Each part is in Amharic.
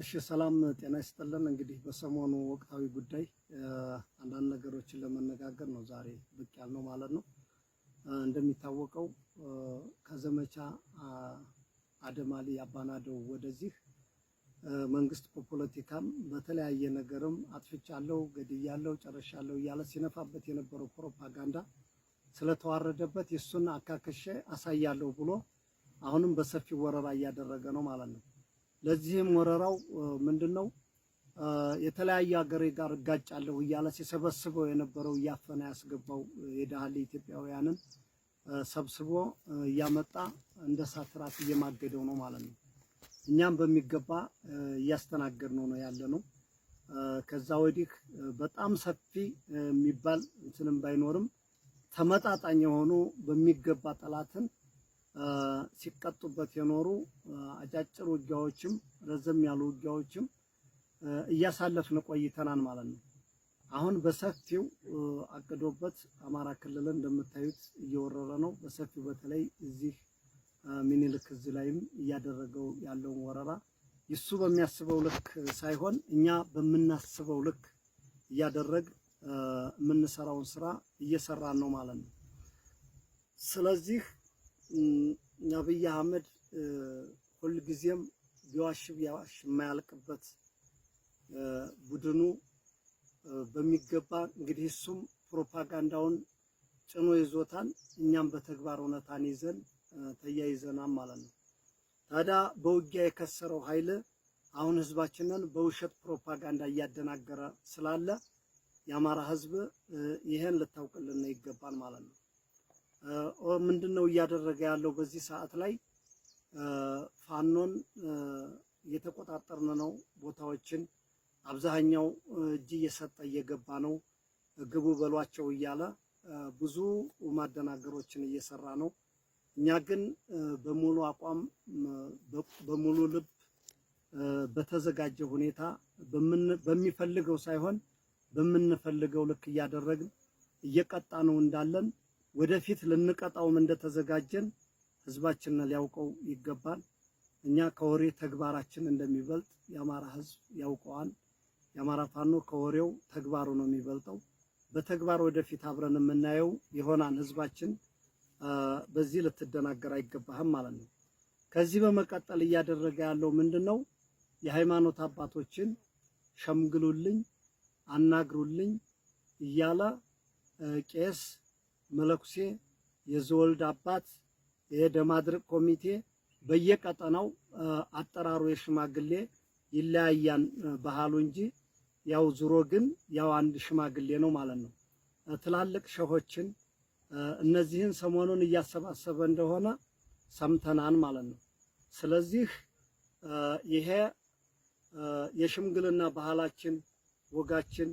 እሺ ሰላም ጤና ይስጥልን። እንግዲህ በሰሞኑ ወቅታዊ ጉዳይ አንዳንድ ነገሮችን ለመነጋገር ነው ዛሬ ብቅ ያልነው ማለት ነው። እንደሚታወቀው ከዘመቻ አደማሊ አባናደው ወደዚህ መንግስት በፖለቲካም በተለያየ ነገርም አጥፍቻለሁ፣ ገድያለሁ፣ ጨርሻለሁ እያለ ሲነፋበት የነበረው ፕሮፓጋንዳ ስለተዋረደበት የሱን አካከሸ አሳያለሁ ብሎ አሁንም በሰፊው ወረራ እያደረገ ነው ማለት ነው። ለዚህም ወረራው ምንድነው የተለያየ ሀገር ጋር እጋጫለሁ እያለ ሲሰበስበው የነበረው እያፈና ያስገባው የዳህሊ ኢትዮጵያውያንን ሰብስቦ እያመጣ እንደ ሳትራት እየማገደው ነው ማለት ነው። እኛም በሚገባ እያስተናገድነው ነው ያለነው። ከዛ ወዲህ በጣም ሰፊ የሚባል እንትንም ባይኖርም ተመጣጣኝ የሆኑ በሚገባ ጠላትን ሲቀጡበት የኖሩ አጫጭር ውጊያዎችም ረዘም ያሉ ውጊያዎችም እያሳለፍን ቆይተናል ማለት ነው። አሁን በሰፊው አቅዶበት አማራ ክልልን እንደምታዩት እየወረረ ነው። በሰፊው በተለይ እዚህ ሚኒልክ እዚህ ላይም እያደረገው ያለውን ወረራ ይሱ በሚያስበው ልክ ሳይሆን እኛ በምናስበው ልክ እያደረግ የምንሰራውን ስራ እየሰራን ነው ማለት ነው። ስለዚህ አብይ አህመድ ሁልጊዜም ቢዋሽ የማያልቅበት ቡድኑ በሚገባ እንግዲህ እሱም ፕሮፓጋንዳውን ጭኖ ይዞታል። እኛም በተግባር እውነታን ይዘን ተያይዘናል ማለት ነው። ታዲያ በውጊያ የከሰረው ኃይል አሁን ህዝባችንን በውሸት ፕሮፓጋንዳ እያደናገረ ስላለ የአማራ ህዝብ ይሄን ልታውቅልን ይገባል ማለት ነው። ምንድነው እያደረገ ያለው? በዚህ ሰዓት ላይ ፋኖን እየተቆጣጠርን ነው። ቦታዎችን አብዛኛው እጅ እየሰጠ እየገባ ነው። ግቡ በሏቸው እያለ ብዙ ማደናገሮችን እየሰራ ነው። እኛ ግን በሙሉ አቋም በሙሉ ልብ በተዘጋጀ ሁኔታ በሚፈልገው ሳይሆን በምንፈልገው ልክ እያደረግን እየቀጣ ነው እንዳለን ወደፊት ልንቀጣውም እንደተዘጋጀን ህዝባችንን ሊያውቀው ይገባል። እኛ ከወሬ ተግባራችን እንደሚበልጥ የአማራ ህዝብ ያውቀዋል። የአማራ ፋኖ ከወሬው ተግባሩ ነው የሚበልጠው። በተግባር ወደፊት አብረን የምናየው ይሆናል። ህዝባችን በዚህ ልትደናገር አይገባህም ማለት ነው። ከዚህ በመቀጠል እያደረገ ያለው ምንድነው? የሃይማኖት አባቶችን ሸምግሉልኝ፣ አናግሩልኝ እያለ ቄስ መለኩሴ፣ የዘወልድ አባት፣ የደማድርቅ ኮሚቴ በየቀጠናው አጠራሩ የሽማግሌ ይለያያን ባህሉ እንጂ ያው ዙሮ ግን ያው አንድ ሽማግሌ ነው ማለት ነው። ትላልቅ ሸሆችን እነዚህን ሰሞኑን እያሰባሰበ እንደሆነ ሰምተናን ማለት ነው። ስለዚህ ይሄ የሽምግልና ባህላችን፣ ወጋችን፣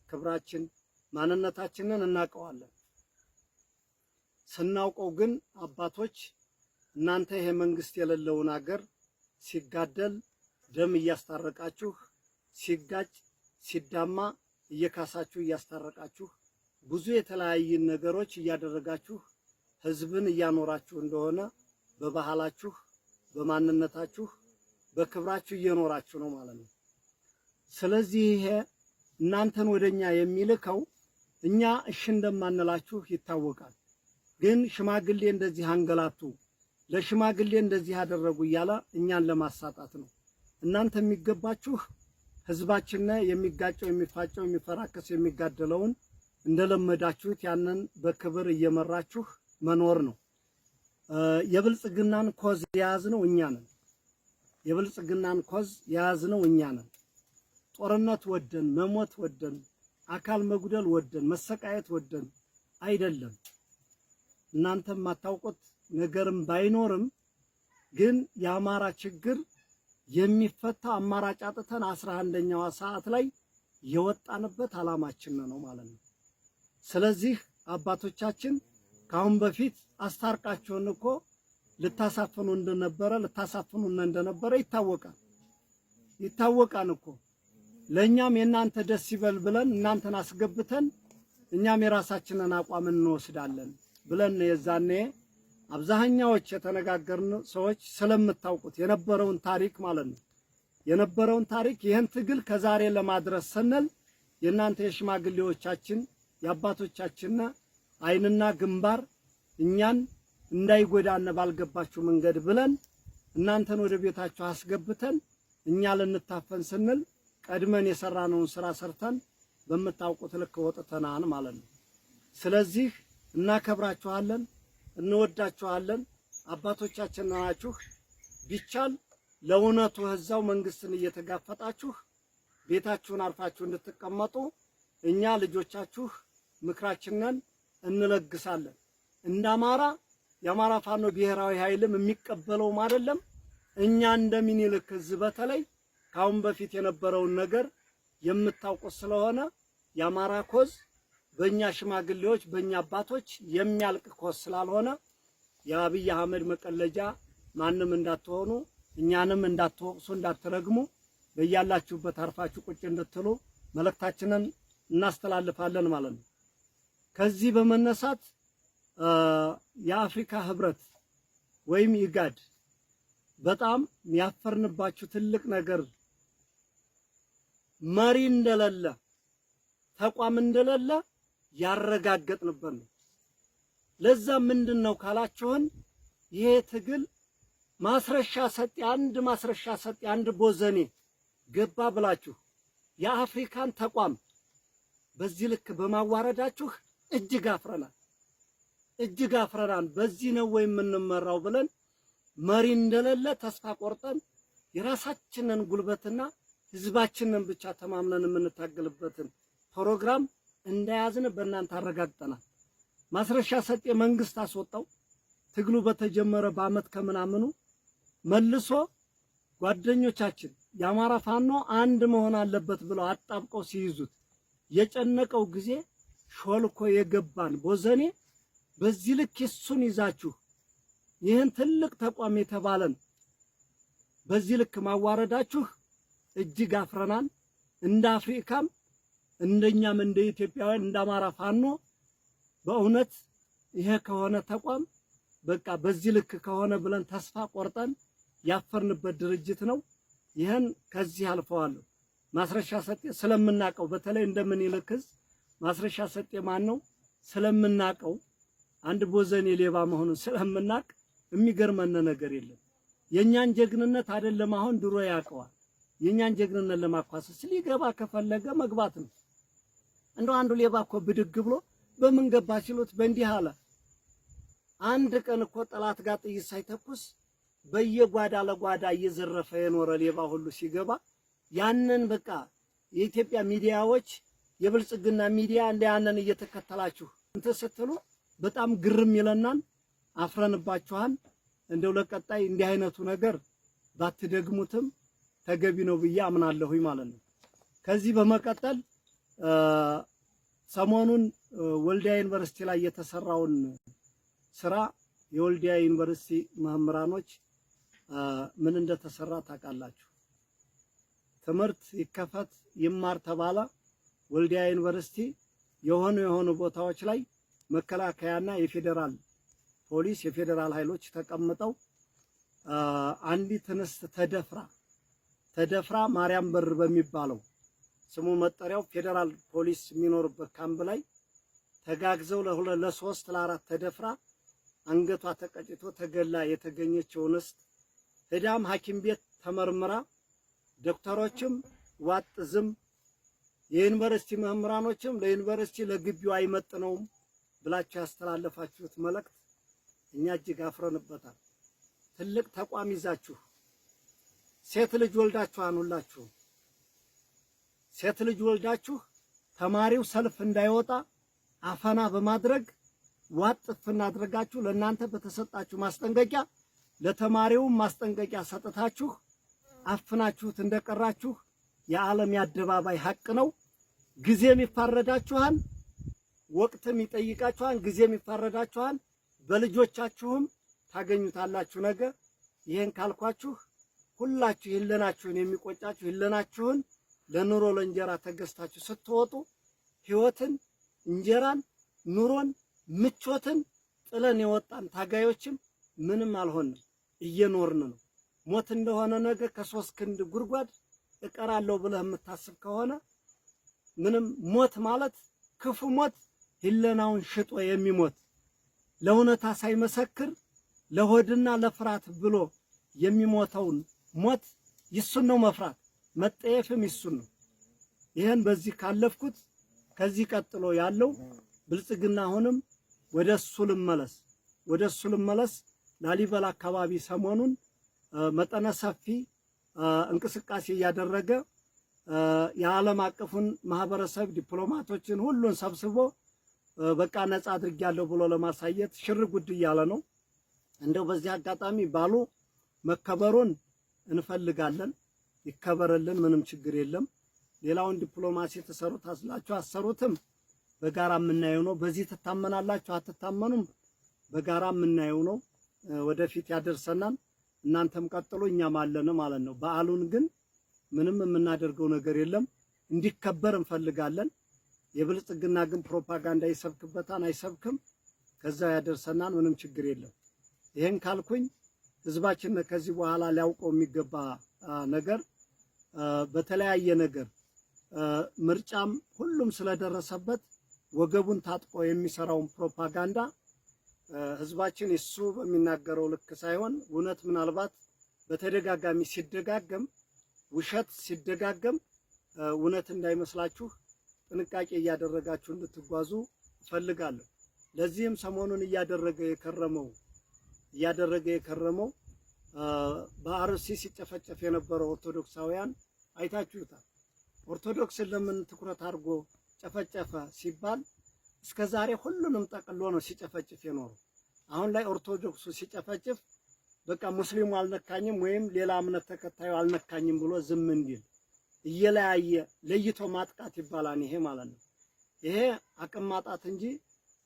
ክብራችን፣ ማንነታችንን እናውቀዋለን። ስናውቀው ግን አባቶች እናንተ ይሄ መንግስት የሌለውን ሀገር ሲጋደል ደም እያስታረቃችሁ፣ ሲጋጭ ሲዳማ እየካሳችሁ እያስታረቃችሁ ብዙ የተለያዩ ነገሮች እያደረጋችሁ ህዝብን እያኖራችሁ እንደሆነ በባህላችሁ፣ በማንነታችሁ፣ በክብራችሁ እየኖራችሁ ነው ማለት ነው። ስለዚህ ይሄ እናንተን ወደኛ የሚልከው እኛ እሺ እንደማንላችሁ ይታወቃል። ግን ሽማግሌ እንደዚህ አንገላቱ፣ ለሽማግሌ እንደዚህ ያደረጉ እያለ እኛን ለማሳጣት ነው። እናንተ የሚገባችሁ ህዝባችን የሚጋጨው የሚፋጨው የሚፈራከስ የሚጋደለውን እንደለመዳችሁት ያንን በክብር እየመራችሁ መኖር ነው። የብልጽግናን ኮዝ የያዝነው እኛ ነን። የብልጽግናን ኮዝ የያዝነው እኛ ነን። ጦርነት ወደን፣ መሞት ወደን፣ አካል መጉደል ወደን፣ መሰቃየት ወደን አይደለም። እናንተም ማታውቁት ነገርም ባይኖርም ግን የአማራ ችግር የሚፈታ አማራጭ አጥተን 11ኛዋ ሰዓት ላይ የወጣንበት አላማችን ነው ማለት ነው። ስለዚህ አባቶቻችን ካሁን በፊት አስታርቃቸውን እኮ ልታሳፍኑ እንደነበረ ይታወቃል እኮ። ለኛም የናንተ ደስ ይበል ብለን እናንተን አስገብተን እኛም የራሳችንን አቋም እንወስዳለን ብለን የዛኔ አብዛኛዎች የተነጋገርን ሰዎች ስለምታውቁት የነበረውን ታሪክ ማለት ነው። የነበረውን ታሪክ ይህን ትግል ከዛሬ ለማድረስ ስንል የእናንተ የሽማግሌዎቻችን የአባቶቻችን አይንና ግንባር እኛን እንዳይጎዳነ ባልገባችሁ መንገድ ብለን እናንተን ወደ ቤታችሁ አስገብተን እኛ ልንታፈን ስንል ቀድመን የሰራነውን ስራ ሰርተን በመታውቁት ልክ ወጥተናን ማለት ነው። ስለዚህ እናከብራችኋለን፣ እንወዳችኋለን። አባቶቻችን ናችሁ። ቢቻል ለእውነቱ ህዛው መንግስትን እየተጋፈጣችሁ ቤታችሁን አርፋችሁ እንድትቀመጡ እኛ ልጆቻችሁ ምክራችንን እንለግሳለን። እንዳማራ የአማራ ፋኖ ብሔራዊ ኃይልም የሚቀበለው አይደለም። እኛ እንደምኒልክ ህዝብ በተለይ ካሁን በፊት የነበረውን ነገር የምታውቁት ስለሆነ የአማራ ኮዝ በእኛ ሽማግሌዎች በእኛ አባቶች የሚያልቅ ኮዝ ስላልሆነ የአብይ አህመድ መቀለጃ ማንም እንዳትሆኑ፣ እኛንም እንዳትወቅሱ፣ እንዳትረግሙ በያላችሁበት አርፋችሁ ቁጭ እንድትሉ መልእክታችንን እናስተላልፋለን ማለት ነው። ከዚህ በመነሳት የአፍሪካ ህብረት ወይም ኢጋድ በጣም ያፈርንባችሁ ትልቅ ነገር መሪ እንደሌለ ተቋም እንደሌለ ያረጋገጥንበት ነው። ለዛ ምንድነው ካላችሁን ይሄ ትግል ማስረሻ ሰጥ አንድ ቦዘኔ ገባ ብላችሁ የአፍሪካን ተቋም በዚህ ልክ በማዋረዳችሁ እጅግ አፍረናል። በዚህ ነው ወይ የምንመራው ብለን መሪ እንደሌለ ተስፋ ቆርጠን የራሳችንን ጉልበትና ህዝባችንን ብቻ ተማምነን የምንታገልበትን ፕሮግራም እንደያዝን በእናንተ አረጋግጠናል። ማስረሻ ሰጤ መንግስት አስወጣው። ትግሉ በተጀመረ በአመት ከምናምኑ መልሶ ጓደኞቻችን የአማራ ፋኖ አንድ መሆን አለበት ብለው አጣብቀው ሲይዙት የጨነቀው ጊዜ ሾልኮ የገባን ቦዘኔ በዚህ ልክ እሱን ይዛችሁ ይህን ትልቅ ተቋም የተባለን በዚህ ልክ ማዋረዳችሁ እጅግ አፍረናል። እንደ አፍሪካም እንደኛም እንደ ኢትዮጵያውያን እንደ አማራ ፋኖ በእውነት ይሄ ከሆነ ተቋም በቃ በዚህ ልክ ከሆነ ብለን ተስፋ ቆርጠን ያፈርንበት ድርጅት ነው። ይህን ከዚህ አልፈዋለሁ። ማስረሻ ሰጤ ስለምናቀው በተለይ እንደምኒልክ ማስረሻ ሰጤ ማን ነው ስለምናቀው አንድ ቦዘኔ ሌባ መሆኑን ስለምናቅ የሚገርመን ነገር የለም። የኛን ጀግንነት አይደለም አሁን ድሮ ያውቀዋል። የኛን ጀግንነት ለማኳሰስ ሊገባ ከፈለገ መግባት ነው። እንደው አንዱ ሌባ እኮ ብድግ ብሎ በምን ገባ ሲሉት በእንዲህ አለ። አንድ ቀን እኮ ጠላት ጋር ጥይት ሳይተኩስ በየጓዳ ለጓዳ እየዘረፈ የኖረ ሌባ ሁሉ ሲገባ ያንን በቃ የኢትዮጵያ ሚዲያዎች የብልጽግና ሚዲያ እንደ ያንን እየተከተላችሁ እንትን ስትሉ በጣም ግርም ይለናል። አፍረንባችኋል። እንደው ለቀጣይ እንዲህ አይነቱ ነገር ባትደግሙትም ተገቢ ነው ብዬ አምናለሁኝ ማለት ነው። ከዚህ በመቀጠል ሰሞኑን ወልዲያ ዩኒቨርሲቲ ላይ የተሰራውን ስራ የወልዲያ ዩኒቨርሲቲ መምህራኖች ምን እንደተሰራ ታውቃላችሁ። ትምህርት ይከፈት ይማር ተባለ። ወልዲያ ዩኒቨርሲቲ የሆኑ ቦታዎች ላይ መከላከያና የፌደራል ፖሊስ የፌደራል ኃይሎች ተቀምጠው አንዲት እንስት ተደፍራ ማርያም በር በሚባለው ስሙ መጠሪያው ፌደራል ፖሊስ የሚኖርበት ካምፕ ላይ ተጋግዘው ለሶስት ለአራት ተደፍራ አንገቷ ተቀጭቶ ተገላ የተገኘችው እንስት ሄዳም ሐኪም ቤት ተመርምራ ዶክተሮችም ዋጥዝም የዩኒቨርሲቲ መምህራኖችም ለዩኒቨርሲቲ ለግቢው አይመጥነውም ብላችሁ ያስተላለፋችሁት መልእክት እኛ እጅግ አፍረንበታል። ትልቅ ተቋም ይዛችሁ ሴት ልጅ ወልዳችሁ አኑላችሁ ሴት ልጅ ወልዳችሁ ተማሪው ሰልፍ እንዳይወጣ አፈና በማድረግ ዋጥፍ እናድርጋችሁ ለእናንተ በተሰጣችሁ ማስጠንቀቂያ ለተማሪው ማስጠንቀቂያ ሰጥታችሁ አፍናችሁት እንደቀራችሁ የዓለም ያደባባይ ሐቅ ነው። ጊዜም ይፋረዳችኋል፣ ወቅትም ይጠይቃችኋል፣ ጊዜም ይፋረዳችኋል። በልጆቻችሁም ታገኙታላችሁ ነገር። ይሄን ካልኳችሁ ሁላችሁ ይለናችሁን የሚቆጫችሁ ይለናችሁን ለኑሮ ለእንጀራ ተገዝታችሁ ስትወጡ ህይወትን እንጀራን ኑሮን ምቾትን ጥለን የወጣን ታጋዮችም ምንም አልሆንም፣ እየኖርን ነው። ሞት እንደሆነ ነገር ከ3 ክንድ ጉድጓድ እቀራለሁ ብለህ የምታስብ ከሆነ ምንም ሞት ማለት ክፉ ሞት ህለናውን ሽጦ የሚሞት ለእውነታ ሳይመሰክር ለሆድና ለፍራት ብሎ የሚሞተውን ሞት ይሱን ነው መፍራት መጠየፍም ይሱን ነው። ይሄን በዚህ ካለፍኩት ከዚህ ቀጥሎ ያለው ብልጽግና አሁንም ወደሱ ልመለስ ላሊበላ አካባቢ ሰሞኑን መጠነ ሰፊ እንቅስቃሴ እያደረገ የዓለም አቀፉን ማህበረሰብ ዲፕሎማቶችን ሁሉን ሰብስቦ በቃ ነፃ አድርጌያለሁ ብሎ ለማሳየት ሽር ጉድ እያለ ነው። እንደው በዚህ አጋጣሚ ባሉ መከበሩን እንፈልጋለን። ይከበረልን፣ ምንም ችግር የለም። ሌላውን ዲፕሎማሲ ተሰሩት አስላችሁ አሰሩትም በጋራ የምናየው ነው። በዚህ ትታመናላችሁ አትታመኑም በጋራ የምናየው ነው። ወደፊት ያደርሰናል። እናንተም ቀጥሉ እኛም አለን ማለት ነው። በዓሉን ግን ምንም የምናደርገው ነገር የለም። እንዲከበር እንፈልጋለን። የብልጽግና ግን ፕሮፓጋንዳ ይሰብክበታል አይሰብክም፣ ከዛው ያደርሰናል። ምንም ችግር የለም። ይሄን ካልኩኝ ህዝባችን ከዚህ በኋላ ሊያውቀው የሚገባ ነገር በተለያየ ነገር ምርጫም ሁሉም ስለደረሰበት ወገቡን ታጥቆ የሚሰራውን ፕሮፓጋንዳ ህዝባችን እሱ በሚናገረው ልክ ሳይሆን እውነት ምናልባት በተደጋጋሚ ሲደጋገም ውሸት ሲደጋገም እውነት እንዳይመስላችሁ ጥንቃቄ እያደረጋችሁ እንድትጓዙ እፈልጋለሁ። ለዚህም ሰሞኑን እያደረገ የከረመው በአርሲ ሲጨፈጨፍ የነበረው ኦርቶዶክሳውያን አይታችሁታል። ኦርቶዶክስን ለምን ትኩረት አድርጎ ጨፈጨፈ ሲባል እስከዛሬ ሁሉንም ጠቅሎ ነው ሲጨፈጭፍ የኖረው። አሁን ላይ ኦርቶዶክሱ ሲጨፈጭፍ በቃ ሙስሊሙ አልነካኝም ወይም ሌላ እምነት ተከታዩ አልነካኝም ብሎ ዝም እንዲል እየለያየ ለይቶ ማጥቃት ይባላል። ይሄ ማለት ነው። ይሄ አቅም ማጣት እንጂ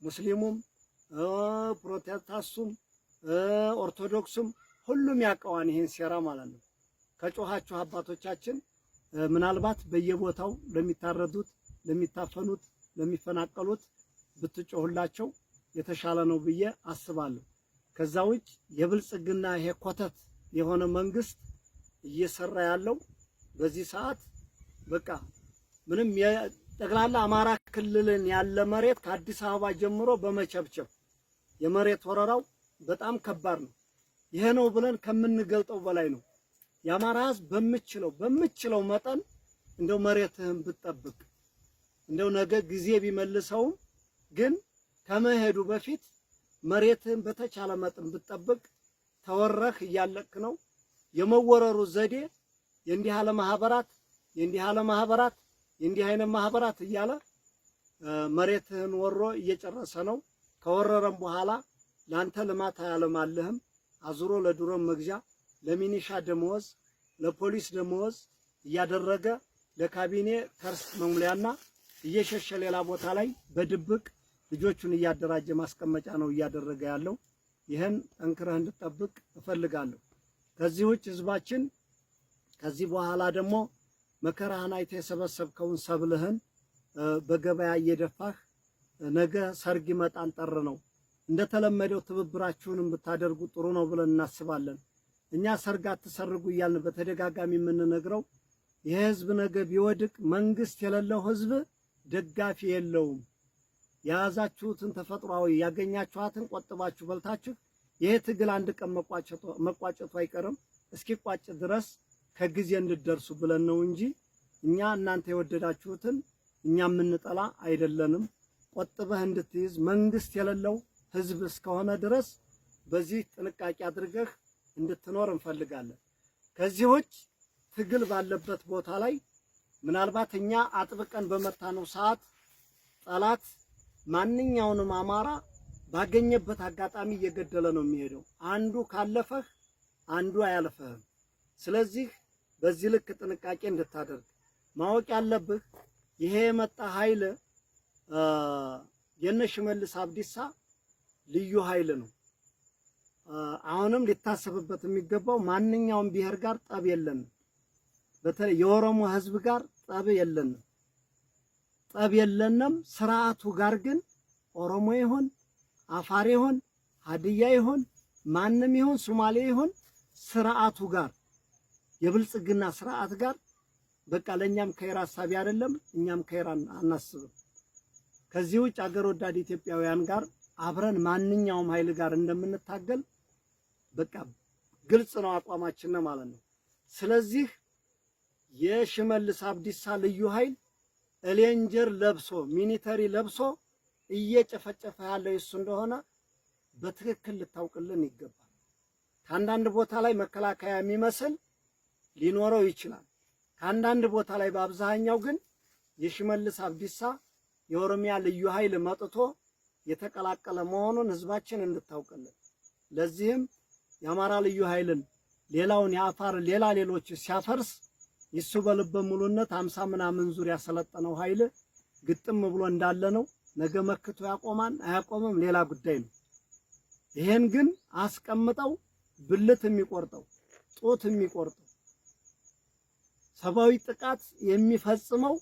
ሙስሊሙም ፕሮቴስታንቱም ኦርቶዶክሱም ሁሉም ያውቀዋን ይሄን ሴራ ማለት ነው። ከጮኻችሁ አባቶቻችን ምናልባት በየቦታው ለሚታረዱት፣ ለሚታፈኑት፣ ለሚፈናቀሉት ብትጮህላቸው የተሻለ ነው ብዬ አስባለሁ። ከዛ ውጭ የብልጽግና ይሄ ኮተት የሆነ መንግስት እየሰራ ያለው በዚህ ሰዓት በቃ ምንም የጠቅላላ አማራ ክልልን ያለ መሬት ከአዲስ አበባ ጀምሮ በመቸብቸብ የመሬት ወረራው በጣም ከባድ ነው። ይሄ ነው ብለን ከምንገልጠው በላይ ነው። የአማራ ህዝብ በምችለው መጠን እንደው መሬትህን ብትጠብቅ እንደው ነገ ጊዜ ቢመልሰውም ግን ከመሄዱ በፊት መሬትህን በተቻለ መጠን ብትጠብቅ ተወረህ እያለክ ነው። የመወረሩ ዘዴ የእንዲህ አይነት ማህበራት እያለ መሬትህን ወሮ እየጨረሰ ነው። ከወረረም በኋላ ላንተ ልማት አያለማልህም። አዙሮ ለድሮም መግዣ፣ ለሚኒሻ ደመወዝ፣ ለፖሊስ ደመወዝ እያደረገ ለካቢኔ ከርስ መሙሊያና እየሸሸ ሌላ ቦታ ላይ በድብቅ ልጆቹን እያደራጀ ማስቀመጫ ነው እያደረገ ያለው። ይህን ጠንክረህ እንድትጠብቅ እፈልጋለሁ። ከዚህ ውጭ ህዝባችን ከዚህ በኋላ ደግሞ መከራህን አይተህ የሰበሰብከውን ሰብልህን በገበያ እየደፋህ ነገ ሰርግ ይመጣን ጠር ነው እንደተለመደው ትብብራችሁንም ብታደርጉ ጥሩ ነው ብለን እናስባለን። እኛ ሰርግ አትሰርጉ እያልን በተደጋጋሚ የምንነግረው ይሄ ህዝብ ነገ ቢወድቅ መንግስት የሌለው ህዝብ ደጋፊ የለውም። የያዛችሁትን ተፈጥሯዊ ያገኛችኋትን ቆጥባችሁ በልታችሁ ይሄ ትግል አንድ ቀን መቋጨቱ አይቀርም። እስኪቋጭ ድረስ ከጊዜ እንድደርሱ ብለን ነው እንጂ እኛ እናንተ የወደዳችሁትን እኛ የምንጠላ አይደለንም። ቆጥበህ እንድትይዝ መንግስት የሌለው ህዝብ እስከሆነ ድረስ በዚህ ጥንቃቄ አድርገህ እንድትኖር እንፈልጋለን። ከዚህ ውጭ ትግል ባለበት ቦታ ላይ ምናልባት እኛ አጥብቀን በመታነው ሰዓት ጠላት ማንኛውንም አማራ ባገኘበት አጋጣሚ እየገደለ ነው የሚሄደው። አንዱ ካለፈህ አንዱ አያልፈህም። ስለዚህ በዚህ ልክ ጥንቃቄ እንድታደርግ ማወቅ ያለብህ ይሄ የመጣ ኃይል የነሽመልስ አብዲሳ ልዩ ኃይል ነው። አሁንም ሊታሰብበት የሚገባው ማንኛውም ብሔር ጋር ጠብ የለንም። በተለይ የኦሮሞ ህዝብ ጋር ጠብ የለንም። ስርዓቱ ጋር ግን ኦሮሞ ይሁን አፋር ይሁን ሀዲያ ይሁን ማንም ይሁን ሶማሌ ይሁን ስርዓቱ ጋር የብልጽግና ስርዓት ጋር በቃ ለኛም ከይራ ሐሳቢ አይደለም፣ እኛም ከይራን አናስብም። ከዚህ ውጭ አገር ወዳድ ኢትዮጵያውያን ጋር አብረን ማንኛውም ኃይል ጋር እንደምንታገል በቃ ግልጽ ነው አቋማችን ማለት ነው። ስለዚህ የሽመልስ አብዲሳ ልዩ ኃይል ሌንጀር ለብሶ ሚኒተሪ ለብሶ እየጨፈጨፈ ያለው እሱ እንደሆነ በትክክል ልታውቅልን ይገባል። ከአንዳንድ ቦታ ላይ መከላከያ የሚመስል ሊኖረው ይችላል። ከአንዳንድ ቦታ ላይ በአብዛኛው ግን የሽመልስ አብዲሳ የኦሮሚያ ልዩ ኃይል መጥቶ የተቀላቀለ መሆኑን ህዝባችን እንድታውቅልን። ለዚህም የአማራ ልዩ ኃይልን ሌላውን የአፋር ሌሎች ሲያፈርስ ይሱ በልበ ሙሉነት 50 ምናምን ዙሪያ ያሰለጠነው ኃይል ግጥም ብሎ እንዳለ ነው። ነገ መክቶ ያቆማን አያቆምም ሌላ ጉዳይ ነው። ይሄን ግን አስቀምጠው ብልት የሚቆርጠው ጡት የሚቆርጠው ሰብአዊ ጥቃት የሚፈጽመው